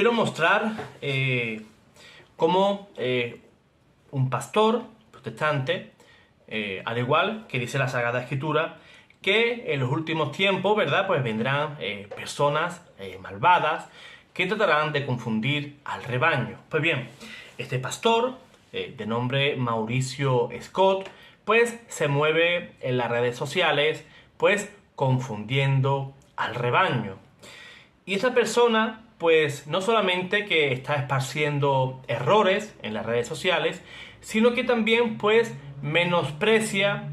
quiero mostrar cómo un pastor protestante, al igual que dice la Sagrada Escritura, que en los últimos tiempos, ¿verdad?, pues vendrán personas malvadas que tratarán de confundir al rebaño. Pues bien, este pastor, de nombre Mauricio Scott, pues se mueve en las redes sociales, pues confundiendo al rebaño. Y esta persona, pues no solamente que está esparciendo errores en las redes sociales, sino que también pues menosprecia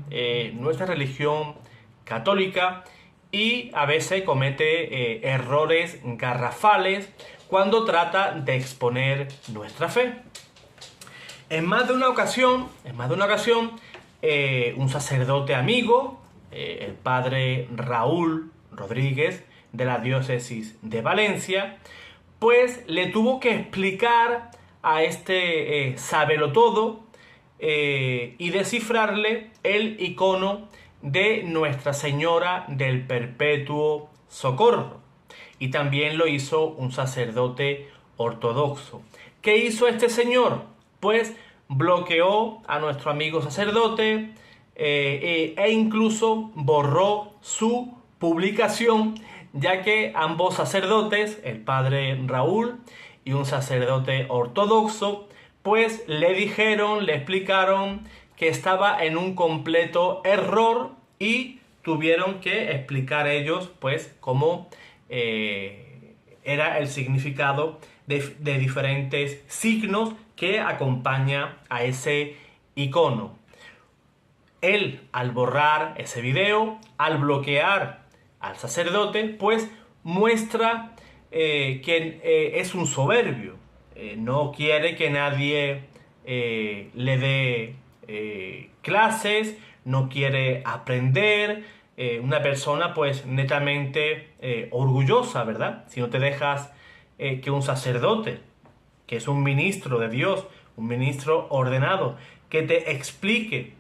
nuestra religión católica y a veces comete errores garrafales cuando trata de exponer nuestra fe. En más de una ocasión, un sacerdote amigo, el padre Raúl Rodríguez, de la diócesis de Valencia, pues le tuvo que explicar a este sabelotodo y descifrarle el icono de Nuestra Señora del Perpetuo Socorro. Y también lo hizo un sacerdote ortodoxo. ¿Qué hizo este señor? Pues bloqueó a nuestro amigo sacerdote e incluso borró su publicación, ya que ambos sacerdotes, el padre Raúl y un sacerdote ortodoxo, pues le explicaron que estaba en un completo error y tuvieron que explicar ellos pues cómo era el significado de diferentes signos que acompaña a ese icono. Él, al borrar ese video, al bloquear al sacerdote, pues muestra que es un soberbio. No quiere que nadie le dé clases, no quiere aprender. Una persona pues netamente orgullosa, ¿verdad? Si no te dejas que un sacerdote, que es un ministro de Dios, un ministro ordenado, que te explique,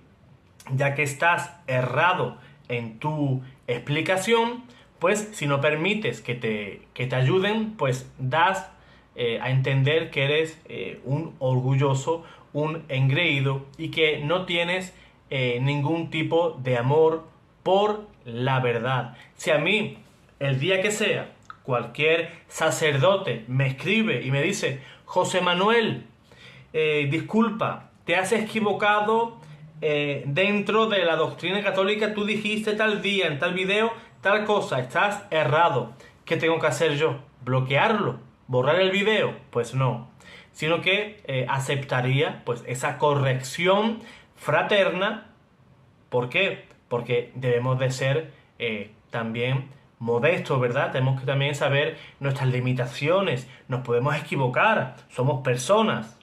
ya que estás errado en tu explicación, pues si no permites que te ayuden, pues das a entender que eres un orgulloso, un engreído y que no tienes ningún tipo de amor por la verdad. Si a mí, el día que sea, cualquier sacerdote me escribe y me dice: José Manuel, disculpa, te has equivocado dentro de la doctrina católica, tú dijiste tal día, en tal video, tal cosa, estás errado. ¿Qué tengo que hacer yo? ¿Bloquearlo? ¿Borrar el video? Pues no, sino que aceptaría pues esa corrección fraterna. ¿Por qué? Porque debemos de ser también modestos, ¿verdad? Tenemos que también saber nuestras limitaciones, nos podemos equivocar, somos personas.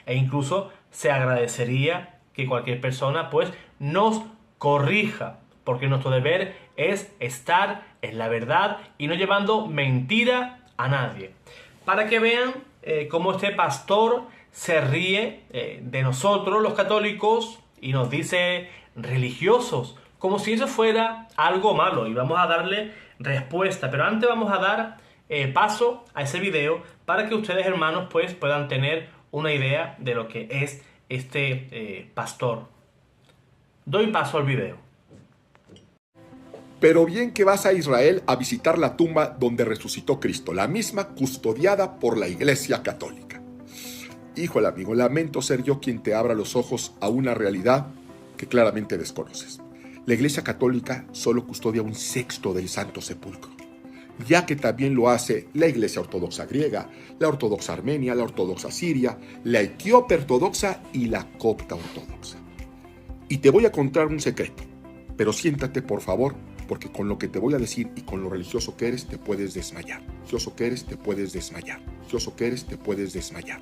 E incluso se agradecería que cualquier persona pues nos corrija, porque nuestro deber es estar en la verdad y no llevando mentira a nadie. Para que vean cómo este pastor se ríe de nosotros los católicos y nos dice religiosos, como si eso fuera algo malo, y vamos a darle respuesta. Pero antes vamos a dar paso a ese video para que ustedes, hermanos, pues puedan tener una idea de lo que es este pastor. Doy paso al video. Pero bien que vas a Israel a visitar la tumba donde resucitó Cristo, la misma custodiada por la Iglesia Católica. Híjole, amigo, lamento ser yo quien te abra los ojos a una realidad que claramente desconoces. La Iglesia Católica solo custodia 1/6 del Santo Sepulcro, ya que también lo hace la Iglesia Ortodoxa griega, la Ortodoxa armenia, la Ortodoxa siria, la etíope ortodoxa y la copta ortodoxa. Y te voy a contar un secreto, pero siéntate por favor, porque con lo que te voy a decir y con lo religioso que eres, te puedes desmayar. Religioso que eres, te puedes desmayar. Religioso que eres, te puedes desmayar.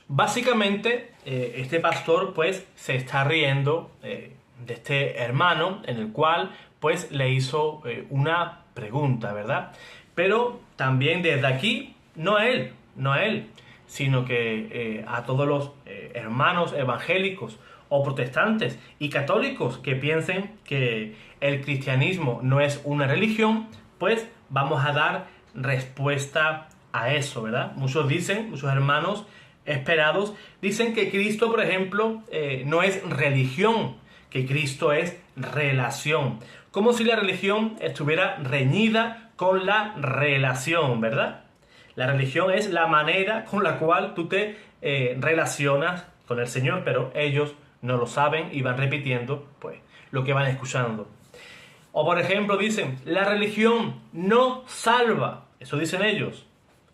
Básicamente, este pastor pues se está riendo de este hermano, en el cual pues le hizo una pregunta, ¿verdad? Pero también desde aquí, no a él, sino que a todos los hermanos evangélicos o protestantes y católicos que piensen que el cristianismo no es una religión, pues vamos a dar respuesta a eso, ¿verdad? Muchos hermanos esperados, dicen que Cristo, por ejemplo, no es religión, que Cristo es relación. Como si la religión estuviera reñida con la relación, ¿verdad? La religión es la manera con la cual tú te relacionas con el Señor, pero ellos no lo saben y van repitiendo pues lo que van escuchando. O por ejemplo dicen, la religión no salva. Eso dicen ellos.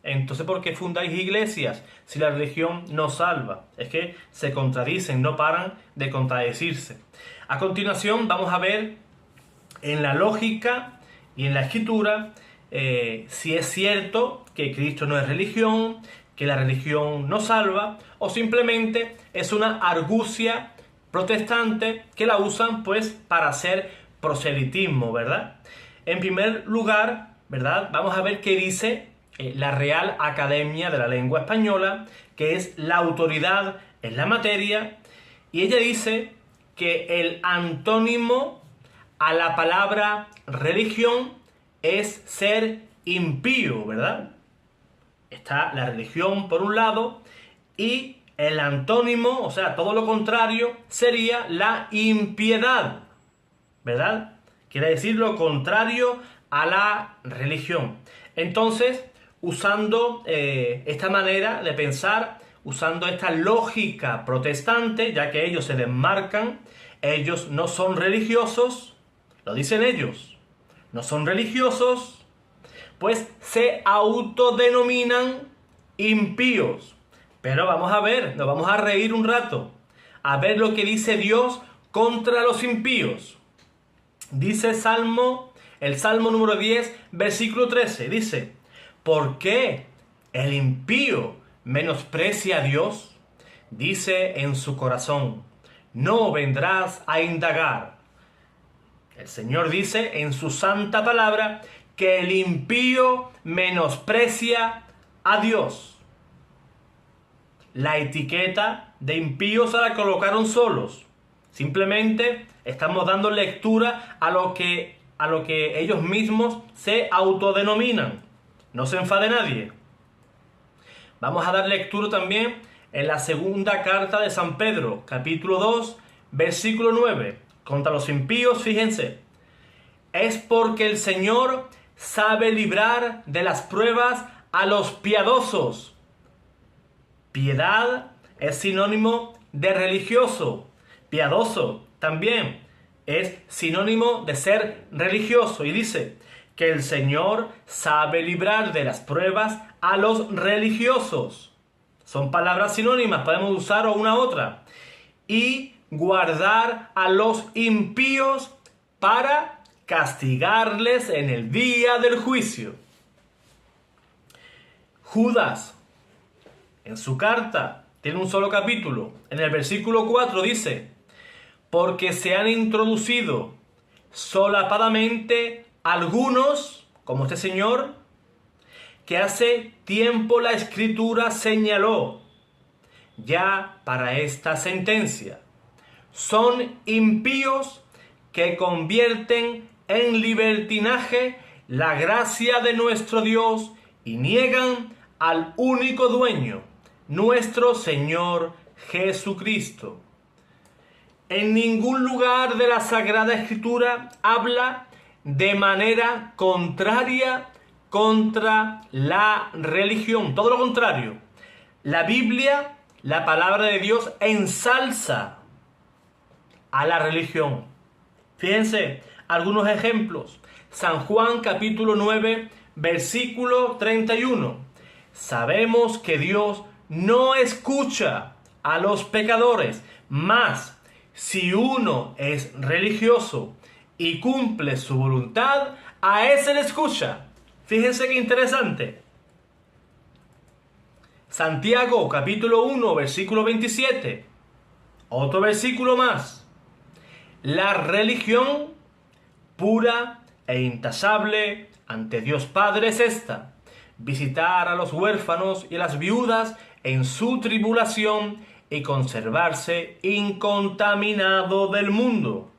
Entonces, ¿por qué fundáis iglesias si la religión no salva? Es que se contradicen, no paran de contradecirse. A continuación vamos a ver en la lógica y en la escritura si es cierto que Cristo no es religión, que la religión no salva, o simplemente es una argucia protestante que la usan pues para hacer proselitismo, ¿verdad? En primer lugar, ¿verdad? Vamos a ver qué dice la Real Academia de la Lengua Española, que es la autoridad en la materia, y ella dice que el antónimo a la palabra religión es ser impío, ¿verdad? Está la religión por un lado y el antónimo, o sea, todo lo contrario, sería la impiedad, ¿verdad? Quiere decir lo contrario a la religión. Entonces, usando esta manera de pensar, usando esta lógica protestante, ya que ellos se desmarcan, ellos no son religiosos, lo dicen ellos, no son religiosos, pues se autodenominan impíos. Pero vamos a ver, nos vamos a reír un rato, a ver lo que dice Dios contra los impíos. Dice el Salmo número 10, versículo 13, dice: ¿por qué el impío menosprecia a Dios? Dice en su corazón: no vendrás a indagar. El Señor dice en su santa palabra que el impío menosprecia a Dios. La etiqueta de impío se la colocaron solos. Simplemente estamos dando lectura a lo que ellos mismos se autodenominan. No se enfade nadie. Vamos a dar lectura también en la segunda carta de San Pedro, capítulo 2, versículo 9. Contra los impíos, fíjense: es porque el Señor sabe librar de las pruebas a los piadosos. Piedad es sinónimo de religioso. Piadoso también es sinónimo de ser religioso. Y dice que el Señor sabe librar de las pruebas a los religiosos. Son palabras sinónimas, podemos usar una u otra. Y guardar a los impíos para castigarles en el día del juicio. Judas, en su carta, tiene un solo capítulo. En el versículo 4 dice: porque se han introducido solapadamente algunos, como este señor, que hace tiempo la Escritura señaló ya para esta sentencia. Son impíos que convierten en libertinaje la gracia de nuestro Dios y niegan al único dueño, nuestro Señor Jesucristo. En ningún lugar de la Sagrada Escritura habla de manera contraria contra la religión. Todo lo contrario. La Biblia, la palabra de Dios, ensalza a la religión. Fíjense, algunos ejemplos. San Juan capítulo 9, versículo 31. Sabemos que Dios no escucha a los pecadores, mas si uno es religioso y cumple su voluntad, a ese le escucha. Fíjense qué interesante. Santiago capítulo 1, versículo 27. Otro versículo más. La religión pura e intasable ante Dios Padre es esta: visitar a los huérfanos y a las viudas en su tribulación y conservarse incontaminado del mundo.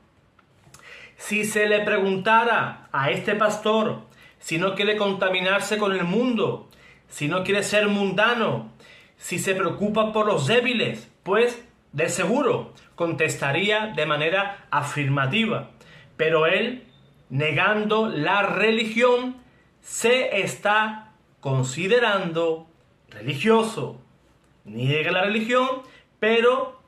Si se le preguntara a este pastor si no quiere contaminarse con el mundo, si no quiere ser mundano, si se preocupa por los débiles, pues de seguro contestaría de manera afirmativa. Pero él, negando la religión, se está considerando religioso. Niega la religión, pero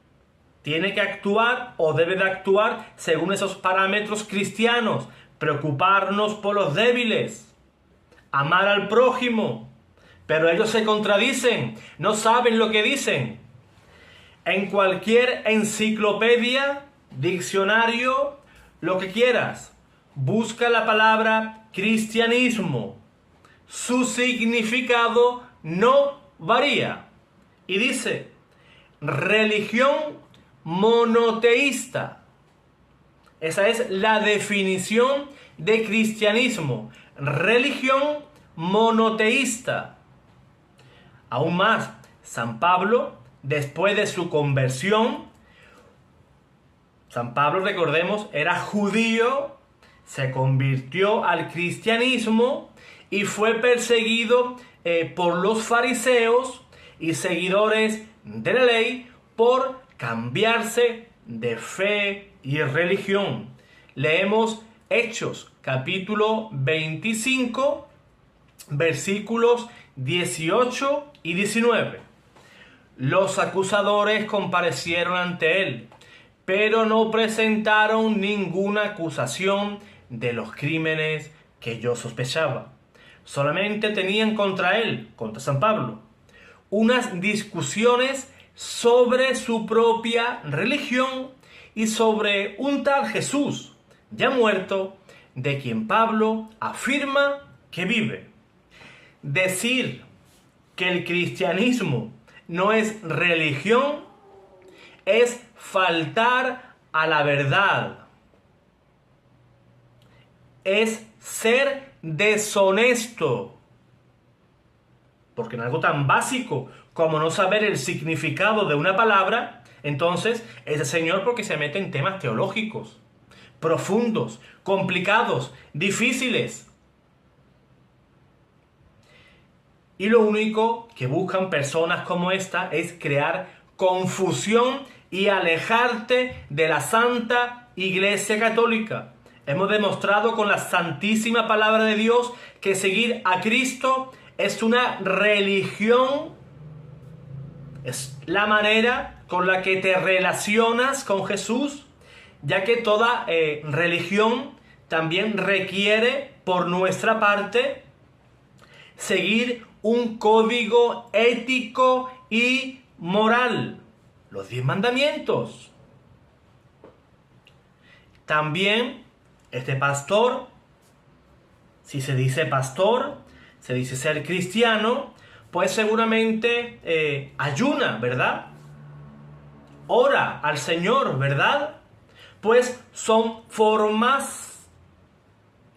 tiene que actuar o debe de actuar según esos parámetros cristianos. Preocuparnos por los débiles, amar al prójimo. Pero ellos se contradicen, no saben lo que dicen. En cualquier enciclopedia, diccionario, lo que quieras, busca la palabra cristianismo. Su significado no varía. Y dice, religión monoteísta. Esa es la definición de cristianismo. Religión monoteísta. Aún más, San Pablo, después de su conversión, San Pablo, recordemos, era judío, se convirtió al cristianismo y fue perseguido por los fariseos y seguidores de la ley por cambiarse de fe y religión. Leemos Hechos, capítulo 25, versículos 18 y 19. Los acusadores comparecieron ante él, pero no presentaron ninguna acusación de los crímenes que yo sospechaba. Solamente tenían contra él, contra San Pablo, unas discusiones sobre su propia religión y sobre un tal Jesús, ya muerto, de quien Pablo afirma que vive. Decir que el cristianismo no es religión es faltar a la verdad. Es ser deshonesto. Porque en algo tan básico como no saber el significado de una palabra, entonces ese señor porque se mete en temas teológicos, profundos, complicados, difíciles. Y lo único que buscan personas como esta es crear confusión y alejarte de la Santa Iglesia Católica. Hemos demostrado con la Santísima Palabra de Dios que seguir a Cristo es una religión, es la manera con la que te relacionas con Jesús, ya que toda religión también requiere por nuestra parte seguir un código ético y moral, los 10 mandamientos. También este pastor, si se dice pastor, se dice ser cristiano, pues seguramente ayuna, ¿verdad? Ora al Señor, ¿verdad? Pues son formas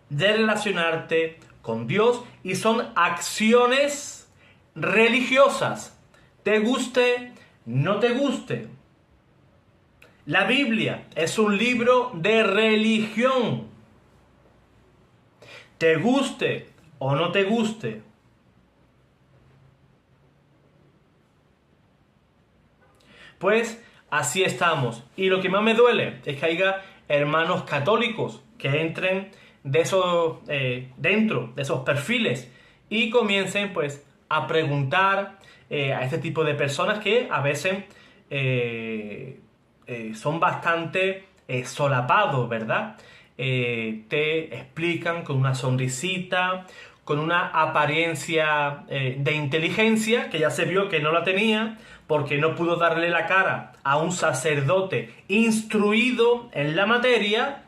de relacionarte con Dios y son acciones religiosas. Te guste, no te guste. La Biblia es un libro de religión. Te guste o no te guste. Pues así estamos. Y lo que más me duele es que haya hermanos católicos que entren de esos, dentro de esos perfiles y comiencen pues a preguntar a este tipo de personas que a veces son bastante solapados, ¿verdad? Te explican con una sonrisita, con una apariencia de inteligencia que ya se vio que no la tenía porque no pudo darle la cara a un sacerdote instruido en la materia.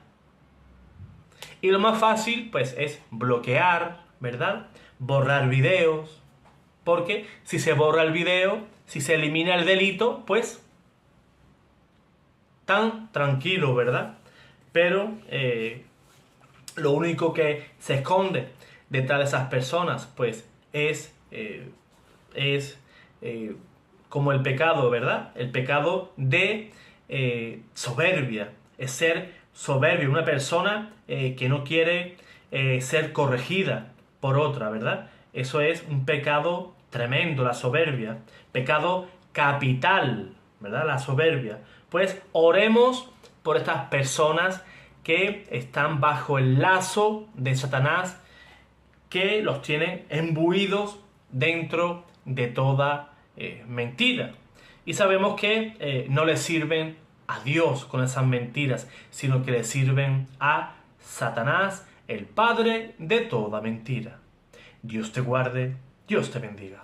Y lo más fácil pues es bloquear, ¿verdad? Borrar videos, porque si se borra el video, si se elimina el delito, pues tan tranquilo, ¿verdad? Pero lo único que se esconde detrás de esas personas, pues es como el pecado, ¿verdad? El pecado de soberbia, es ser soberbio, una persona que no quiere ser corregida, por otra, ¿verdad? Eso es un pecado tremendo, la soberbia. Pecado capital, ¿verdad? La soberbia. Pues oremos por estas personas que están bajo el lazo de Satanás, que los tiene imbuidos dentro de toda mentira. Y sabemos que no le sirven a Dios con esas mentiras, sino que le sirven a Satanás, el padre de toda mentira. Dios te guarde, Dios te bendiga.